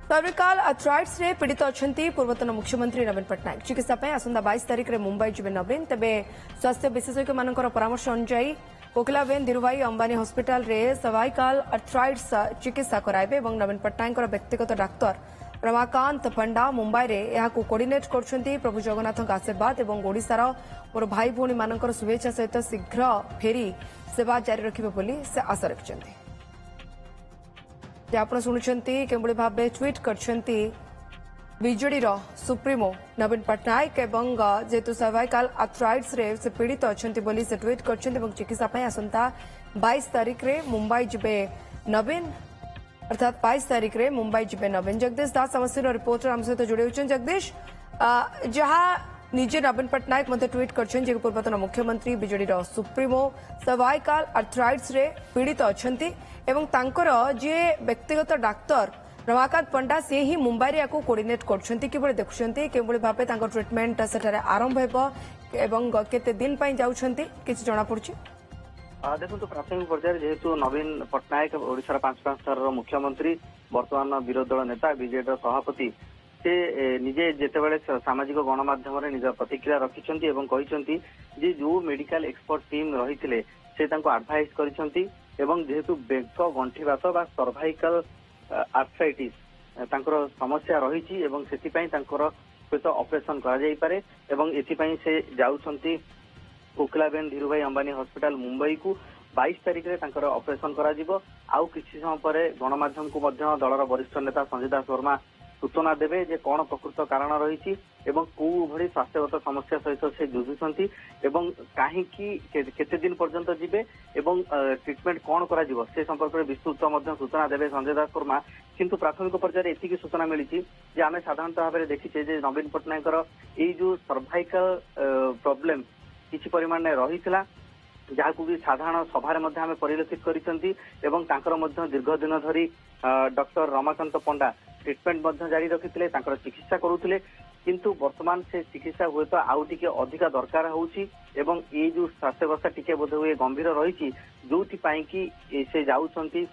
सर्विकाल arthritis रे पीड़ित अच्छा पूर्वतन मुख्यमंत्री नवीन पट्टनायक चिकित्सा आसंता 22 तारिख में मुंबई जीवे नवीन तेबे स्वास्थ्य विशेषज्ञ मान परामर्श अनुसार कोकिलाबेन धीरूभाई अंबानी हॉस्पिटल रे सर्वाइकाल आर्थराइटिस चिकित्सा कराइबे और नवीन पट्टनायक व्यक्तिगत डाक्तर रमाकांत पंडा मुंबई रे यहां कोऑर्डिनेट करछंती प्रभु जगन्नाथ आशीर्वाद और ओडिशार मोर भाई भौणी मान शुभेच्छा सहित शीघ्र फेरी सेवा जारी रखिबे बोली से आशा रखिछंती। आपण शुणुंट केभली भाव ट्वीट करछंती बीजेडी सुप्रीमो नवीन पट्टनायक एवं जेहेतु सर्वाइकाल आर्थराइटिस रे से पीड़ित अच्छा से ट्वीट कर चिकित्सा आसंता 22 तारिख रे मुंबई जीवे नवीन अर्थात 22 तारिख रे मुंबई जीवे नवीन। जगदीश दास समस्या रिपोर्टर आम सहित जोड़ी होती जगदीश जहाँ निजे नवीन पट्टनायक ट्वीट कर पूर्वतन मुख्यमंत्री बीजेडी सुप्रीमो सर्वाइकाल आर्थराइटिस रे पीड़ित अच्छा जी व्यक्तिगत डाक्तर रमाकांत पंडा से ही मुंबई रे याकू कोऑर्डिनेट करछंती किबळे देखुछंती केबळे भाबे तांको ट्रीटमेंट सेठारे आरंभ हेबो एवं केते दिन पई जाउछंती किछ जणा पड़छि। देखो प्राथमिक पर्यायर जेहेतु नवीन पट्टनायक ओडिशा 5 स्तर मुख्यमंत्री वर्तमान विरोधी दल नेता बीजेडी सभापति से निजे जेतेबेले सामाजिक गणमाध्यम रे निज प्रतिक्रिया रखिछंती एवं कहिछंती जे जो मेडिकल एक्सपर्ट टीम रहिथिले से तांको एडवाइस करिछंती एवं जेहेतु बेक गंठीबात बा सर्वाइकल आर्थराइटिस तांकर समस्या रही एवं सेतिपई तांकर हुएत ऑपरेशन करा जाई पारे एवं एथिपई से जाउछंती कोकिलाबेन धीरूभाई अंबानी हॉस्पिटल मुंबई को 22 तारिख रे तांकर ऑपरेशन करा जिवो। आउ किछि समय परे गणमाध्यम को मध्य दलर वरिष्ठ नेता संजय दास वर्मा सूचना देवे जे कौन प्रकृत कारण रही एवं कौ भली स्वास्थ्यगत समस्या सहित से जुझुंट एवं कहीं केते दिन पर्यंत जीवे एवं ट्रीटमेंट कौन करा जिवो से संपर्क में विस्तृत सूचना देवे संजय दास वर्मा। किंतु प्राथमिक पर्यायर एतिकी सूचना मिली जे आमे साधारणतः भाव में देखीचे जे नवीन पट्टनायक ये जो सर्वाइकल प्रॉब्लम किछि परिमाण में रही जहाँ भी साधारण सभारे मध्य आमे परिलक्षित करिसंती एवं तांकर मध्य दीर्घ दिन धरी डॉक्टर रमाकांत पंडा ट्रीटमेंट मध्य जारी रखिथिले तांकर चिकित्सा करुथिले किंतु वर्तमान से चिकित्सा हुए तो आउ टिके अधिका दरकार होउची एवं ये जो स्वास्थ्यावस्था टिके बोध हुए गंभीर रही जोथि पई कि से जाउछंती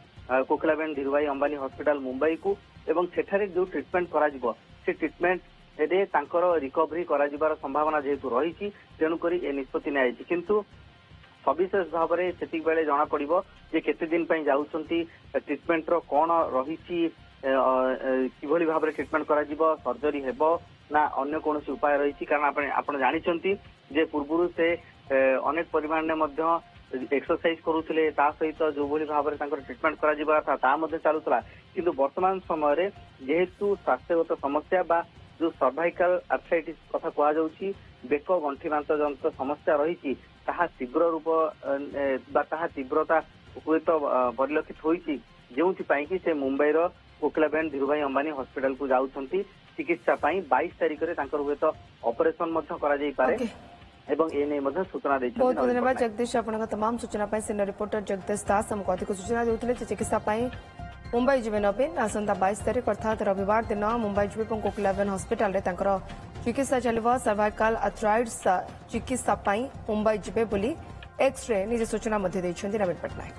कोकिलाबेन धीरूभाई अंबानी हॉस्पिटल मुंबई को एवं सेठारे जो ट्रीटमेंट करा जिवो से ट्रीटमेंट एदे तांकर रिकवरी करा जिबार संभावना जेहेतु रही तेणु करी ए निष्पत्ति नियायछि। किंतु सविशेष भाव में सेतिक बेले जना पड़िबो जे केते दिन पई जाउछंती ट्रीटमेंट रो कोन रही किभली भाव में ट्रीटमेंट करा जिवो सर्जरी हेबो ना अन्य कौन उपाय रही कारण आपण जानिछंती जे पूर्वरु से अनेक परिमाण में मध्य एक्सरसाइज करुथिले ता सहित जो भली भाव में तांकर ट्रीटमेंट करा जिबा था ता मध्य चालुतला किंतु वर्तमान समय रे जेहेतु स्वास्थ्यगत समस्या बा जो सर्वाइकल आर्थराइटिस कथा कहा जाउची बेक गंठीबांत जंत्र समस्या रही ताहा तीव्र रूप ताहा तीव्रता हुए तो परिलक्षित होईची जेउथि पई कि से मुंबई रो कोकिलाबेन धीरूभाई अंबानी हॉस्पिटल को जाउछंती चिकित्सा पाई 22 तारिख रे तांकर हुए तो ऑपरेशन मध्य करा जाई पारे एवं ए नै मध्य सूचना दै छथि। बहुत धन्यवाद जगदीश आपनका तमाम सूचना पाई सीनियर रिपोर्टर जगदीश दास हमको अधिक सूचना देउथिले चिकित्सा पाई मुंबई जीवे नवीन आसंता 22 तारिख अर्थात रविवार दिन मुंबई जीवे कोकिलाबेन हॉस्पिटल रे तांकर चिकित्सा चलिबो सर्वाइकल आर्थराइटिस चिकित्सा पाई मुंबई जीवे बोली एक्स रे निजे सूचना मध्य दैछंती नवीन पट्टनायक।